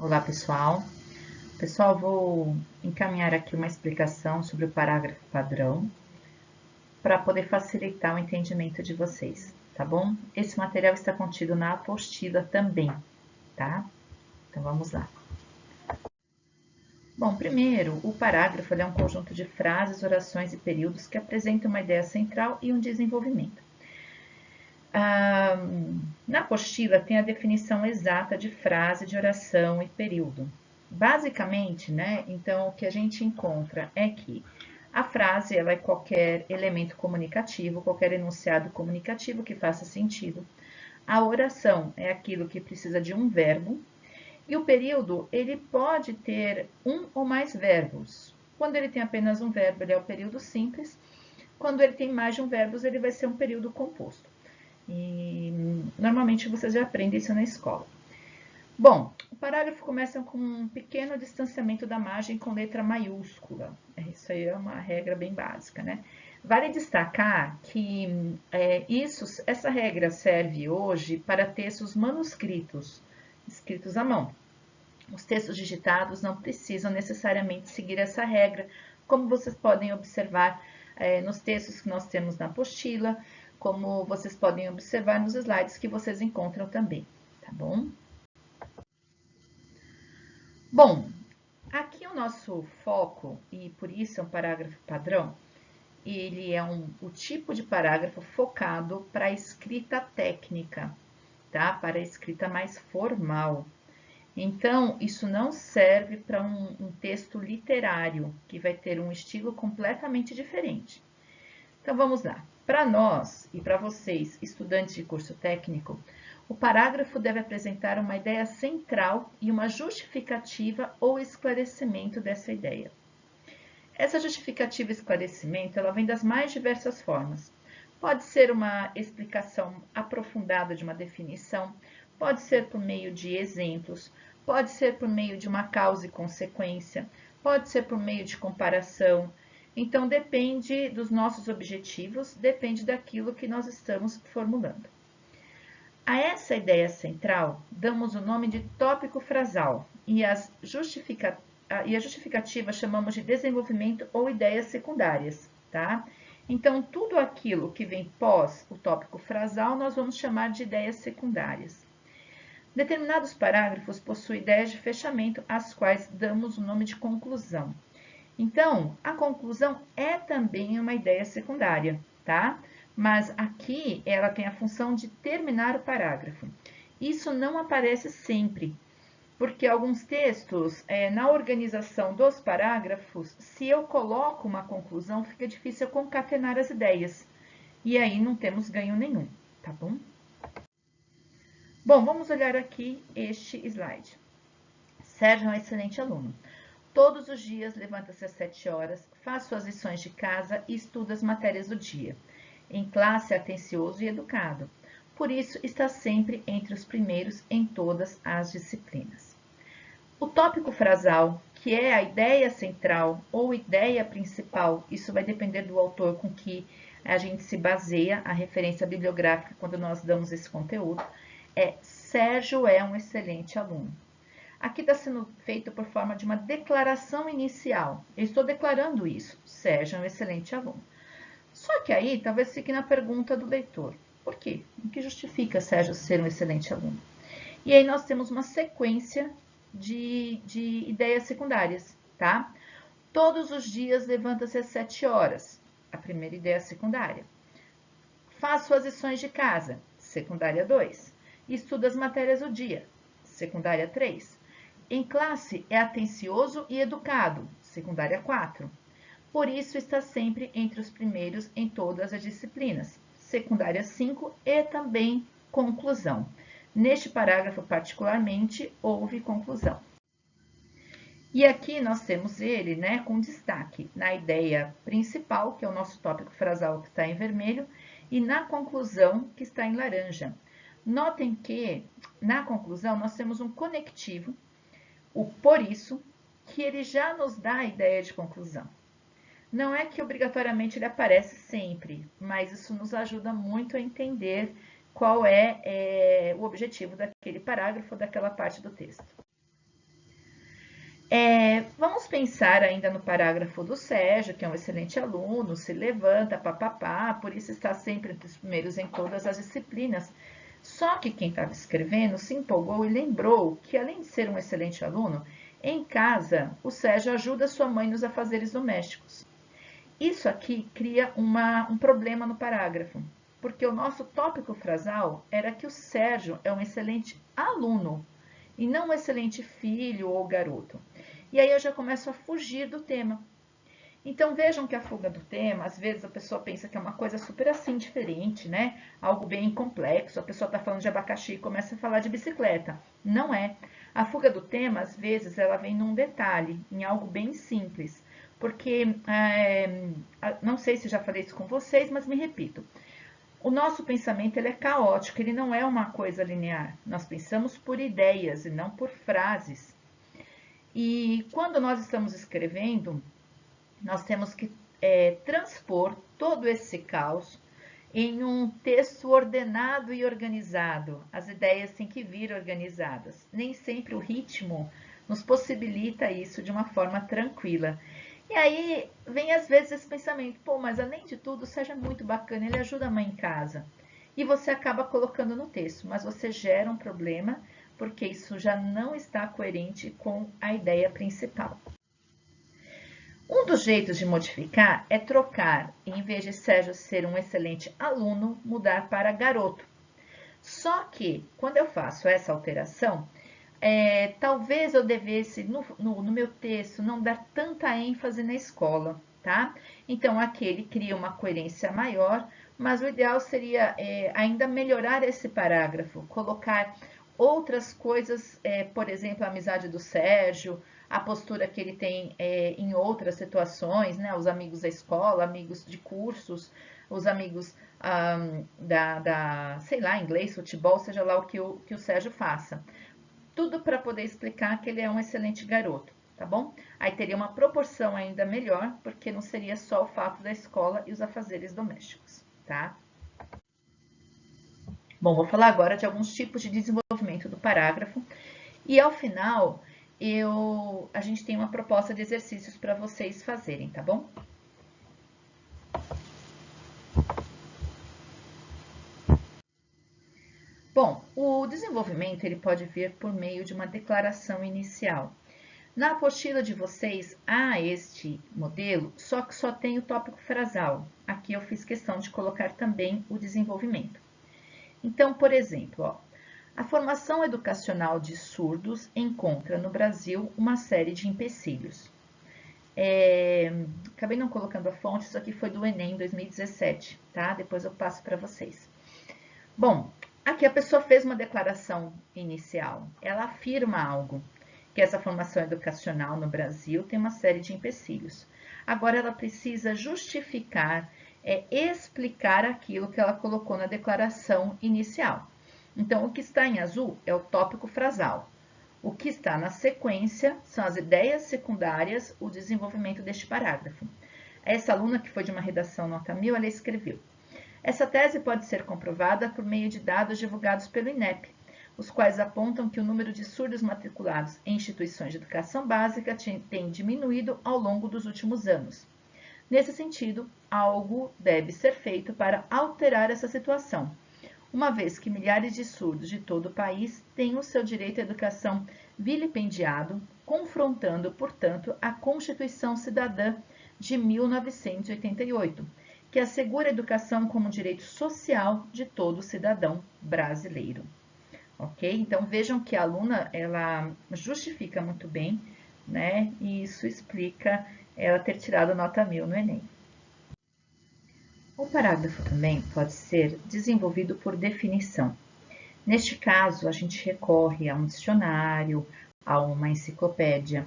Olá, pessoal. Pessoal, vou encaminhar aqui uma explicação sobre o parágrafo padrão para poder facilitar o entendimento de vocês, tá bom? Esse material está contido na apostila também, tá? Então, vamos lá. Bom, primeiro, o parágrafo é um conjunto de frases, orações e períodos que apresentam uma ideia central e um desenvolvimento. Na apostila tem a definição exata de frase, de oração e período. Basicamente, né, então o que a gente encontra é que a frase ela é qualquer elemento comunicativo, qualquer enunciado comunicativo que faça sentido. A oração é aquilo que precisa de um verbo. E o período, ele pode ter um ou mais verbos. Quando ele tem apenas um verbo, ele é o período simples. Quando ele tem mais de um verbo, ele vai ser um período composto. E normalmente vocês já aprendem isso na escola. Bom, o parágrafo começa com um pequeno distanciamento da margem com letra maiúscula. Isso aí é uma regra bem básica, né? Vale destacar que essa regra serve hoje para textos manuscritos, escritos à mão. Os textos digitados não precisam necessariamente seguir essa regra, como vocês podem observar nos textos que nós temos na apostila, como vocês podem observar nos slides que vocês encontram também, tá bom? Bom, aqui o nosso foco, e por isso é um parágrafo padrão, ele é o tipo de parágrafo focado para a escrita técnica, tá? Para a escrita mais formal. Então, isso não serve para um texto literário, que vai ter um estilo completamente diferente. Então, vamos lá. Para nós e para vocês, estudantes de curso técnico, o parágrafo deve apresentar uma ideia central e uma justificativa ou esclarecimento dessa ideia. Essa justificativa e esclarecimento, ela vem das mais diversas formas. Pode ser uma explicação aprofundada de uma definição, pode ser por meio de exemplos, pode ser por meio de uma causa e consequência, pode ser por meio de comparação. Então, depende dos nossos objetivos, depende daquilo que nós estamos formulando. A essa ideia central, damos o nome de tópico frasal e a justificativa chamamos de desenvolvimento ou ideias secundárias, tá? Então, tudo aquilo que vem pós o tópico frasal, nós vamos chamar de ideias secundárias. Determinados parágrafos possuem ideias de fechamento, às quais damos o nome de conclusão. Então, a conclusão é também uma ideia secundária, tá? Mas aqui ela tem a função de terminar o parágrafo. Isso não aparece sempre, porque alguns textos, na organização dos parágrafos, se eu coloco uma conclusão, fica difícil concatenar as ideias. E aí não temos ganho nenhum, tá bom? Bom, vamos olhar aqui este slide. Sérgio é um excelente aluno. Todos os dias levanta-se às 7 horas, faz suas lições de casa e estuda as matérias do dia. Em classe é atencioso e educado. Por isso, está sempre entre os primeiros em todas as disciplinas. O tópico frasal, que é a ideia central ou ideia principal, isso vai depender do autor com que a gente se baseia, a referência bibliográfica, quando nós damos esse conteúdo, Sérgio é um excelente aluno. Aqui está sendo feito por forma de uma declaração inicial. Eu estou declarando isso. Sérgio é um excelente aluno. Só que aí talvez fique na pergunta do leitor. Por quê? O que justifica Sérgio ser um excelente aluno? E aí nós temos uma sequência de ideias secundárias, tá? Todos os dias levanta-se às 7 horas. A primeira ideia secundária. Faz suas lições de casa. Secundária 2. Estuda as matérias do dia. Secundária 3. Em classe é atencioso e educado. Secundária 4. Por isso está sempre entre os primeiros em todas as disciplinas. Secundária 5 e também conclusão. Neste parágrafo, particularmente, houve conclusão. E aqui nós temos ele, né, com destaque na ideia principal, que é o nosso tópico frasal que está em vermelho, e na conclusão, que está em laranja. Notem que, na conclusão, nós temos um conectivo, o por isso, que ele já nos dá a ideia de conclusão. Não é que obrigatoriamente ele aparece sempre, mas isso nos ajuda muito a entender qual é o objetivo daquele parágrafo, daquela parte do texto. Vamos pensar ainda no parágrafo do Sérgio, que é um excelente aluno, se levanta, papapá, por isso está sempre entre os primeiros em todas as disciplinas. Só que quem estava escrevendo se empolgou e lembrou que, além de ser um excelente aluno, em casa o Sérgio ajuda sua mãe nos afazeres domésticos. Isso aqui cria um problema no parágrafo, porque o nosso tópico frasal era que o Sérgio é um excelente aluno e não um excelente filho ou garoto. E aí eu já começo a fugir do tema. Então vejam que a fuga do tema, às vezes a pessoa pensa que é uma coisa super assim diferente, né? Algo bem complexo, a pessoa está falando de abacaxi e começa a falar de bicicleta. Não é. A fuga do tema, às vezes, ela vem num detalhe, em algo bem simples. Porque, não sei se já falei isso com vocês, mas me repito. O nosso pensamento ele é caótico, ele não é uma coisa linear. Nós pensamos por ideias e não por frases. E quando nós estamos escrevendo, nós temos que transpor todo esse caos em um texto ordenado e organizado. As ideias têm que vir organizadas. Nem sempre o ritmo nos possibilita isso de uma forma tranquila. E aí vem às vezes esse pensamento, pô, mas além de tudo, o Sérgio é muito bacana, ele ajuda a mãe em casa. E você acaba colocando no texto, mas você gera um problema porque isso já não está coerente com a ideia principal. Um dos jeitos de modificar é trocar, em vez de Sérgio ser um excelente aluno, mudar para garoto. Só que, quando eu faço essa alteração, talvez eu devesse, no meu texto, não dar tanta ênfase na escola, tá? Então, aqui ele cria uma coerência maior, mas o ideal seria ainda melhorar esse parágrafo, colocar outras coisas, por exemplo, a amizade do Sérgio, a postura que ele tem em outras situações, né? Os amigos da escola, amigos de cursos, os amigos sei lá, inglês, futebol, seja lá o que o Sérgio faça. Tudo para poder explicar que ele é um excelente garoto, tá bom? Aí teria uma proporção ainda melhor, porque não seria só o fato da escola e os afazeres domésticos, tá? Bom, vou falar agora de alguns tipos de desenvolvimento do parágrafo e ao final a gente tem uma proposta de exercícios para vocês fazerem, tá bom? Bom, o desenvolvimento ele pode vir por meio de uma declaração inicial. Na apostila de vocês há este modelo, só que só tem o tópico frasal. Aqui eu fiz questão de colocar também o desenvolvimento. Então, por exemplo, ó, a formação educacional de surdos encontra no Brasil uma série de empecilhos. Acabei não colocando a fonte, isso aqui foi do Enem 2017, tá? Depois eu passo para vocês. Bom, aqui a pessoa fez uma declaração inicial, ela afirma algo, que essa formação educacional no Brasil tem uma série de empecilhos. Agora ela precisa justificar, explicar aquilo que ela colocou na declaração inicial. Então, o que está em azul é o tópico frasal. O que está na sequência são as ideias secundárias, o desenvolvimento deste parágrafo. Essa aluna que foi de uma redação nota 1000, ela escreveu: essa tese pode ser comprovada por meio de dados divulgados pelo INEP, os quais apontam que o número de surdos matriculados em instituições de educação básica tem diminuído ao longo dos últimos anos. Nesse sentido, algo deve ser feito para alterar essa situação, uma vez que milhares de surdos de todo o país têm o seu direito à educação vilipendiado, confrontando, portanto, a Constituição Cidadã de 1988, que assegura a educação como direito social de todo cidadão brasileiro. Ok? Então, vejam que a aluna, ela justifica muito bem, né? E isso explica ela ter tirado nota 1000 no Enem. O parágrafo também pode ser desenvolvido por definição. Neste caso, a gente recorre a um dicionário, a uma enciclopédia,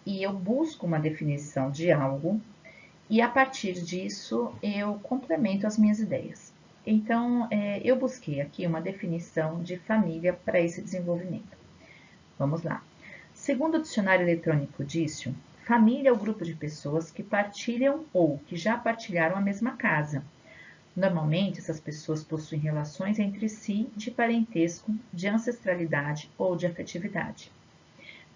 e eu busco uma definição de algo, e a partir disso eu complemento as minhas ideias. Então, eu busquei aqui uma definição de família para esse desenvolvimento. Vamos lá. Segundo o dicionário eletrônico Dício, família é o grupo de pessoas que partilham ou que já partilharam a mesma casa. Normalmente, essas pessoas possuem relações entre si de parentesco, de ancestralidade ou de afetividade.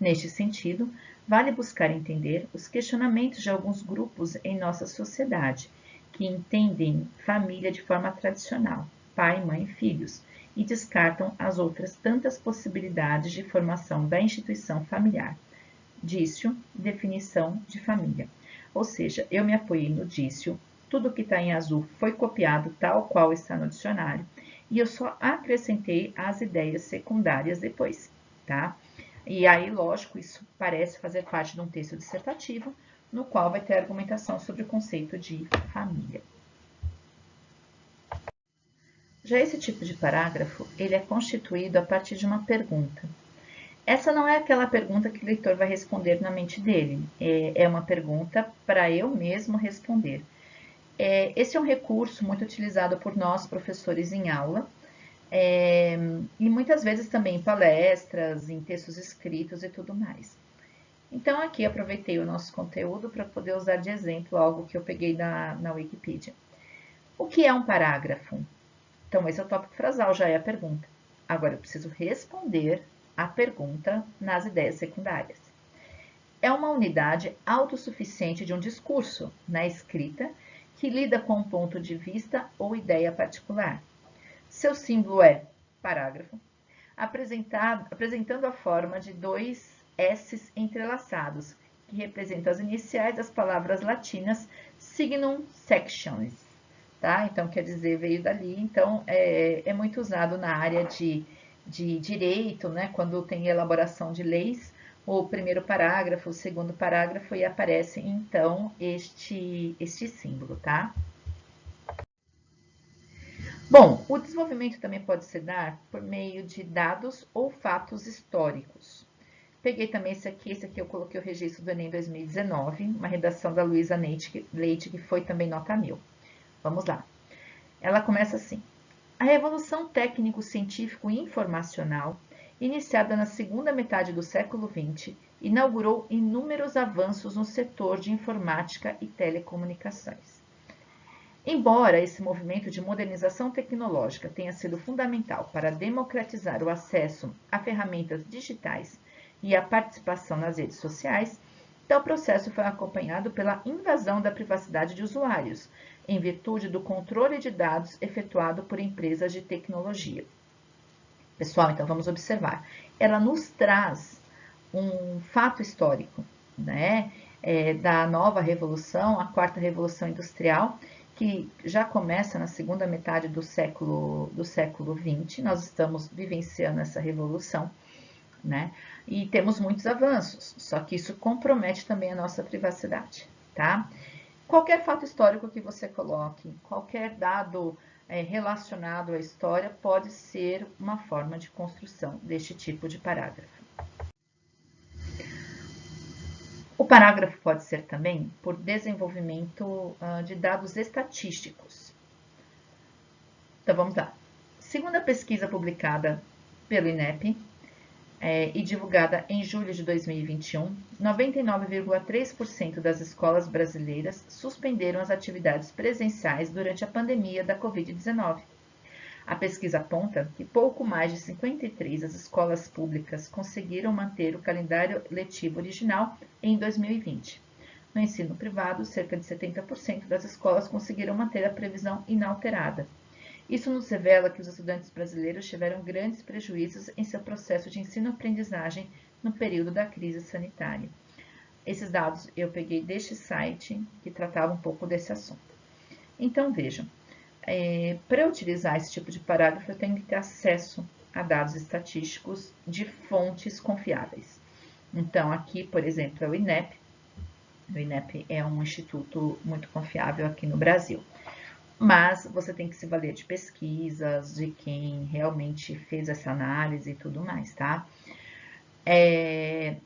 Neste sentido, vale buscar entender os questionamentos de alguns grupos em nossa sociedade, que entendem família de forma tradicional, pai, mãe e filhos, e descartam as outras tantas possibilidades de formação da instituição familiar. Dício, definição de família. Ou seja, eu me apoiei no dício, tudo que está em azul foi copiado tal qual está no dicionário, e eu só acrescentei as ideias secundárias depois, tá? E aí, lógico, isso parece fazer parte de um texto dissertativo, no qual vai ter argumentação sobre o conceito de família. Já esse tipo de parágrafo, ele é constituído a partir de uma pergunta. Essa não é aquela pergunta que o leitor vai responder na mente dele, é uma pergunta para eu mesmo responder. Esse é um recurso muito utilizado por nós, professores, em aula, e muitas vezes também em palestras, em textos escritos e tudo mais. Então, aqui aproveitei o nosso conteúdo para poder usar de exemplo algo que eu peguei na Wikipedia. O que é um parágrafo? Então, esse é o tópico frasal, já é a pergunta. Agora, eu preciso responder a pergunta nas ideias secundárias. É uma unidade autossuficiente de um discurso, na escrita, que lida com um ponto de vista ou ideia particular. Seu símbolo é parágrafo, apresentando a forma de dois S's entrelaçados, que representam as iniciais das palavras latinas signum sectionis. Tá? Então, quer dizer, veio dali. Então, é muito usado na área de direito, né? Quando tem elaboração de leis, o primeiro parágrafo, o segundo parágrafo, e aparece, então, este símbolo, tá? Bom, o desenvolvimento também pode se dar por meio de dados ou fatos históricos. Peguei também esse aqui eu coloquei o registro do Enem 2019, uma redação da Luísa Leite, que foi também nota 1000. Vamos lá. Ela começa assim. A revolução técnico-científico e informacional, iniciada na segunda metade do século XX, inaugurou inúmeros avanços no setor de informática e telecomunicações. Embora esse movimento de modernização tecnológica tenha sido fundamental para democratizar o acesso a ferramentas digitais e a participação nas redes sociais, tal processo foi acompanhado pela invasão da privacidade de usuários, em virtude do controle de dados efetuado por empresas de tecnologia. Pessoal, então vamos observar. Ela nos traz um fato histórico, né? Da nova revolução, a quarta revolução industrial, que já começa na segunda metade do século XX. Nós estamos vivenciando essa revolução, né? E temos muitos avanços, só que isso compromete também a nossa privacidade, tá? Qualquer fato histórico que você coloque, qualquer dado relacionado à história pode ser uma forma de construção deste tipo de parágrafo. O parágrafo pode ser também por desenvolvimento de dados estatísticos. Então, vamos lá. Segundo a pesquisa publicada pelo INEP, e divulgada em julho de 2021, 99,3% das escolas brasileiras suspenderam as atividades presenciais durante a pandemia da Covid-19. A pesquisa aponta que pouco mais de 53% das escolas públicas conseguiram manter o calendário letivo original em 2020. No ensino privado, cerca de 70% das escolas conseguiram manter a previsão inalterada. Isso nos revela que os estudantes brasileiros tiveram grandes prejuízos em seu processo de ensino-aprendizagem no período da crise sanitária. Esses dados eu peguei deste site que tratava um pouco desse assunto. Então, vejam, para eu utilizar esse tipo de parágrafo, eu tenho que ter acesso a dados estatísticos de fontes confiáveis. Então, aqui, por exemplo, é o INEP. O INEP é um instituto muito confiável aqui no Brasil. Mas você tem que se valer de pesquisas, de quem realmente fez essa análise e tudo mais, tá?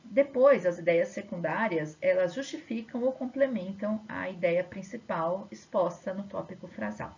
Depois, as ideias secundárias, elas justificam ou complementam a ideia principal exposta no tópico frasal.